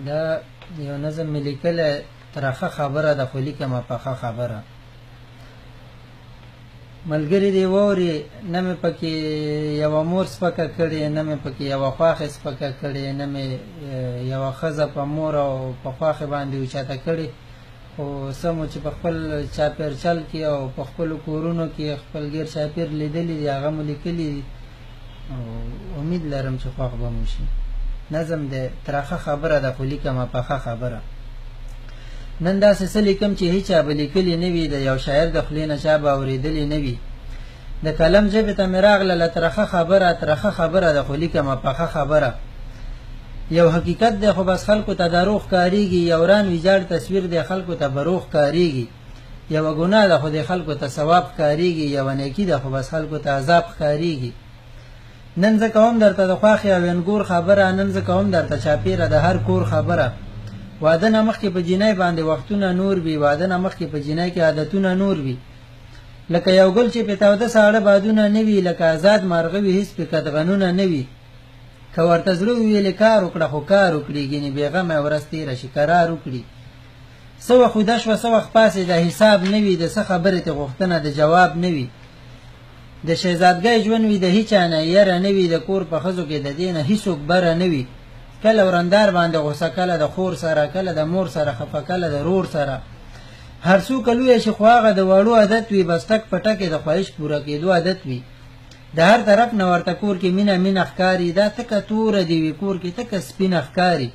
دا یو نظم مې لیکلی ترخه خبره ده خو لیکمه پخه خبره. ملګري دې واوري نه مې پکې یوه مور سپکه کړې، نه مې پکې یوه خواښې سپکه کړې، نه مې یوه ښځه په مور او په خواښې باندې اوچته کړې، خو څه مو چې په خپل چاپېرچل کې او په خپلو کورونو کې خپل ګیر چاپېر لیدلي دي هغه مو لیکلي دي او امید لرم چې خوښ به مو شي. نظم دی ترخه خبره ده خو لیکمه پخه خبره. نن داسې څه لیکم چې هیچا به لیکلي نه وي، د یو شاعر د خولې نه چا به اورېدلي نه وي. د قلم ژبې ته مې راغله ترخه خبره، ترخه خبره ده خو لیکمه پخه خبره. یو حقیقت دی خو بس خلکو ته دروغ ښکارېږي، یو وران ویجاړ تصویر دی خلکو ته بروغ ښکارېږي. یوه ګناه ده خو د خلکو ته ثواب ښکارېږي، یوه نیکي ده خو بس خلکو ته عذاب ښکارېږي. نن زه کوم درته د خواښې او انګور خبره، نن زه کوم درته چاپېره د هر کور خبره. واده نه مخکې په جینۍ باندې وختونه نور وي، واده نه مخکې په جینۍ کې عادتونه نور وي. لکه یو ګل چې پې تاوده ساړه بادونه نه وي، لکه آزاد مارغه وي هېڅ پې قدغنونه نه وي. که ورته زړه وویلې کار وکړه خو کار وکړي، ګینې بېغمه ورځ تېره شي قرار وکړي. څه وخت ویده شوه څه وخت پاڅېده حساب نه وي، د څه خبرې تې غوښتنه د جواب نه وي. د شهزادګۍ ژوند وي د هیچا نه یره نه وي، د کور په ښځو کې د دې نه هیڅوک بره نه وي. کله ورندار باندې غوسه، کله د خور سره، کله د مور سره خفه، کله د رور سره. هر څوک لویه شي خو هغه د واړو عادت وي، بس ټک په ټکې د خواهش پوره کېدو عادت وي. د هر طرف نه ورته کور کې مینه مینه ښکاري، دا تکه توره دې وي کور کې تکه سپینه ښکاري.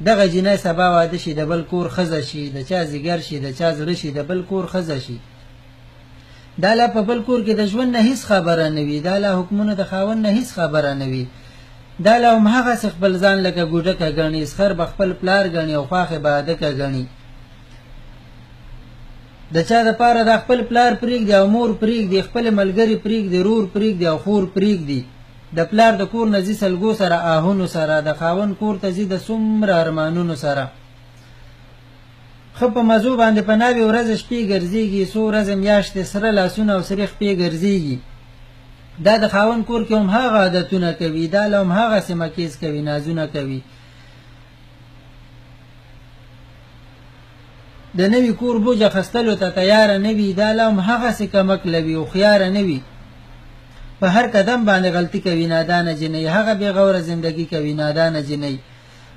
دغه جینۍ سبا واده شي د بل کور ښځه شي، د چا ځیګر شي د چا زړه شي د بل کور ښځه شي. دا لا په بل کور کې د ژوند نه هیڅ خبره نه وي، دا لا حکمونه د خاوند نه هیڅ خبره نه وي. دا لا هم هغسې خپل ځان لکه ګوډکه ګڼي، سخر به خپل پلار ګڼي او خواښې به هدکه ګڼي. د چا دپاره دا خپل پلار پرېږدي او مور پرېږدي، خپل ملګري پرېږدي، رور پرېږدي او خور پرېږدي. د پلار د کور نه ځي سلګو سره آهونو سره، د خاوند کور ته ځي د څومره ارمانونو سره. ښه په مزو باندې په ناوې ورځې شپې ګرځېږي، څو ورځې میاشتې سره لاسونه او سرې خپې ګرځېږي. دا د خاوند کور کې هم هغه عادتونه کوي، دا له هم هغسې مکیز کوي نازونه کوي. د نوي کور بوج اخیستلو ته تیاره نه وي، دا له هم هغسې کمک لوي او خیاره نه وي. په هر قدم باندې غلطي کوي نادانه جنۍ، هغه بې غوره زندګي کوي نادانه جنۍ.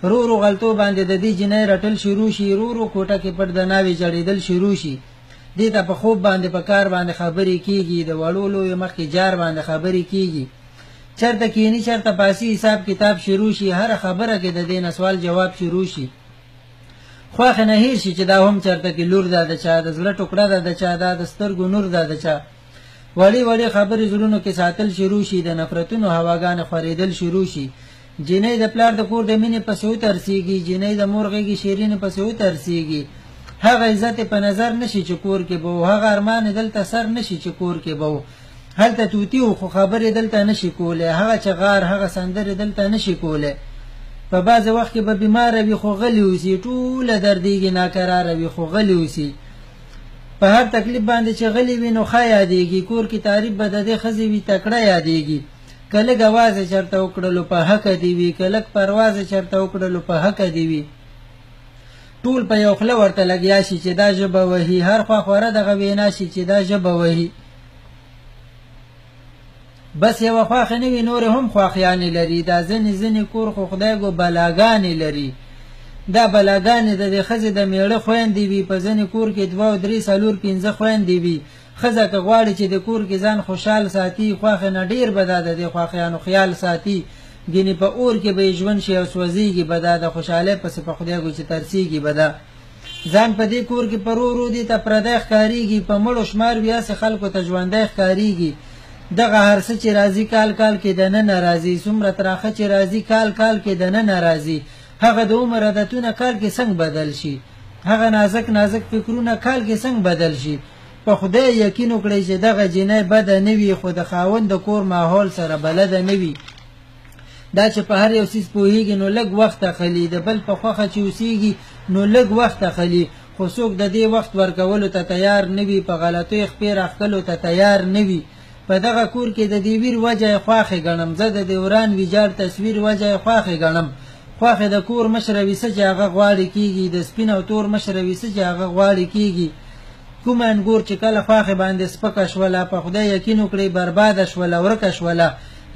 رو رو غلطو باندې د دې جنۍ رټل شروع شي، رو رو کوټه کې پټ د ناوې جړېدل شروع شي. دې ته په خوب باندې په کار باندې خبرې کېږي، د وړو لویو مخکې جار باندې خبرې کېږي. چېرته کښېني چېرته پاسي حساب کتاب شروع شي، هره خبره کې د دې نه سوال جواب شروع شي. خواښې نه هېر شي چې دا هم چېرته کې لور ده د چا، د زړه ټوکړه ده د چا، دا د سترګو نور ده د چا. وړې وړې خبرې زړونو کې ساتل شروع شي، د نفرتونو هواګانې خورېدل شروع شي. جینۍ د پلار د کور د مینې پسې وترسېږي، جینۍ د مور غېږې شیرینې پسې وترسېږي. هغه عزت په نظر نشي چې کور کې به و، هغه ارمان دلته سر نشي چې کور کې به و. هلته توتي و خو خبرې دلته نشي کولی، هغه چغار هغه سندرې دلته نشي کولی. په بعضې وخت کې به بیماره وي خو غلې اوسي، ټوله دردېږي ناکراره وي خو غلې اوسي. په هر تکلیف باندې چې غلې وي نو ښه یادېږي، کور کې تعریف به د دې ښځې وي تکړه یادېږي. که لږ اواز یې چېرته وکړلو په حقه دې وي، که لږ پرواز یې چېرته وکړلو په حقه دې وي. ټول په یو خوله ورته لګیا شي چې دا ژبه وهي، هر خوا خوره دغه وینا شي چې دا ژبه وهي. بس یوه خواښې نه وي نورې هم خواښیانې لري، دا ځینې ځینې کور خو خدای ګو بلاګانې لري. دا بلاګانې د دې ښځې د میړه خویندې وي، په ځینې کور کې 2 3 4 5 خویندې وي. ښځه که غواړي چې د کور کې ځان خوشحال ساتي، خواښې نه ډېر به دا د دې خواښیانو خیال ساتي. ګینې په اور کې به یې ژوند شي او سوځېږي به دا، د خوشحالۍ پسې په خدای ګو چې ترسېږي به دا. ځان په دې کور کې په رو رو دې ته پردی ښکارېږي، په مړو شمار وي هسې خلکو ته ژوندی ښکارېږي. دغه هر څه چې راځي کال کال کې دننه راځي، څومره تراخه چې راځي کال کال کې دننه راځي. هغه د عمر عادتونه کال کې څنګه بدل شي، هغه نازک نازک فکرونه کال کې څنګه بدل شي. په خدای یقین وکړئ چې دغه جینۍ بده نه وي، خو د خاوند د کور ماحول سره بلده نه وي. دا چې په هر یو څیز پوهېږي نو لږ وخت اخلي، د بل په خوښه چې اوسېږي نو لږ وخت اخلي، خو څوک د دې وخت ورکولو ته تیار نه وي، په غلطیو خپې راښکلو ته تیار نه وي. په دغه کور کې د دې ویر وجه یې خواښې ګڼم، زه د دې وران ویجاړ تصویر وجه یې خواښې ګڼم. خواښې د کور مشره وي څه چې هغه غواړي کېږي، د سپین او تور مشره وي څه چې هغه غواړي کېږي. کومه انګور چې کله خواښې باندې سپکه شوله، په خدای یقین وکړئ برباده شوله، ورکه شوله.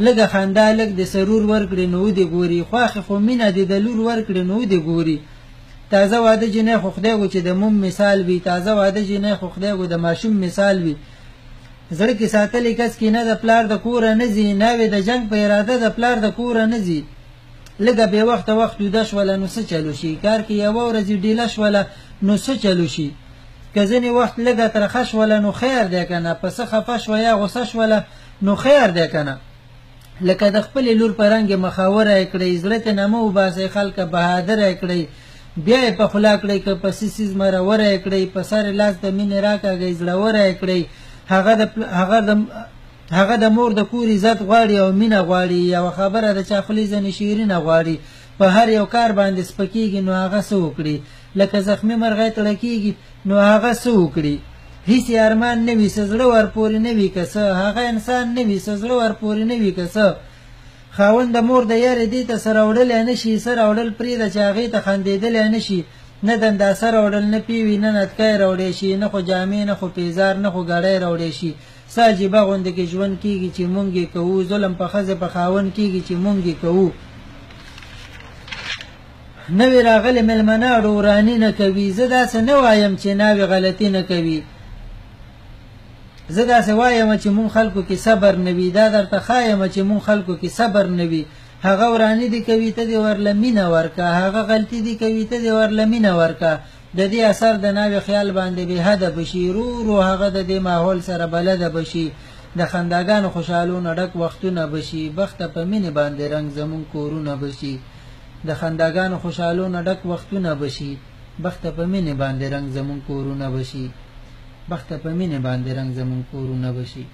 لږه خندا لږ د سرور ورکړي نو ودې ګوري، خواښې خو مینه دې د لور ورکړي نو ودې ګوري. تازه واده جنۍ خو خدای گو چې د موم مثال وي، تازه واده جنۍ خو خدای گو د ماشوم مثال وي. زړه کې ساتلی کس کې نه د پلار د کوره نه ځي، ناوې د جنګ په اراده د پلار د کوره نه ځي. لږه بې وخته وخت ویده شوله نو څه چلو شي، کار کې یوه ورځ ډیله شوله نو څه چلو شي. که ځینې وخت لږه ترخه شوله نو خیر دی که نه، پسه خفه شوه یا غوسه شوله نو خیر دی که نه. لکه د خپلې لور په رنګ یې مخاوره یې کړئ، زړه ته نه مه وباسئ خلکه بهادره یې کړئ، بیا یې په خوله کړئ، که په سیسیز مروره یې کړئ، په سر لاس د مینې راکاږئ زړوره یې کړئ. هغه د مور د کور عزت غواړي او مینه غواړي، یوه خبره د چا خولې ځنې شیرینه غواړي. په هر یو کار باندې سپکېږي نو هغه څه وکړي، لکه زخمي مرغۍ تړه کېږي نو هغه څه وکړي. هیڅ ارمان نه وي څه زړه ورپورې نه وي که څه، هغه انسان نه وي څه زړه ورپورې نه وي که څه. خاوند د مور د یارې دې ته سره وړلی نه شي، سره وړل پرېږده چې هغې ته خندېدلی نه شي. نه دنداسه راوړل، نه پیوي، نه نتکی راوړی شي، نه خو جامې، نه خو پیزار، نه خو ګړی راوړی شي. څه عجیبه غوندې کې ژوند کېږي چې مونږ یې کوو، ظلم په ښځې په خاوند کېږي چې مونږ یې کوو. نوې راغلې مېلمنه ورانی نه کوي، زه داسې نه وایم چې ناوې غلطي نه کوي، زه داسې وایم چې مونږ خلکو کې صبر نه وي. دا درته ښایم چې مونږ خلکو کې صبر نه وي. هغه ورانی دي کوي ته دې ورله مینه ورکه، هغه غلطي دي کوي ته دې ورله مینه ورکه. د دې اثر د ناوې خیال باندې بې حده بشي، رو رو هغه د دې ماحول سره بلده بشي، د خنداګانو خوشحالونو ډک وختونه بشي، بخته په مینې باندې رنګ زمونږ کورونه بشي. د خنداګانو خوشحالونو ډک وختونه بشي، بخته په مینې باندې رنګ زمونږ کورونه بشي، بخته په مینې باندې رنګ زمونږ کورونه بشي.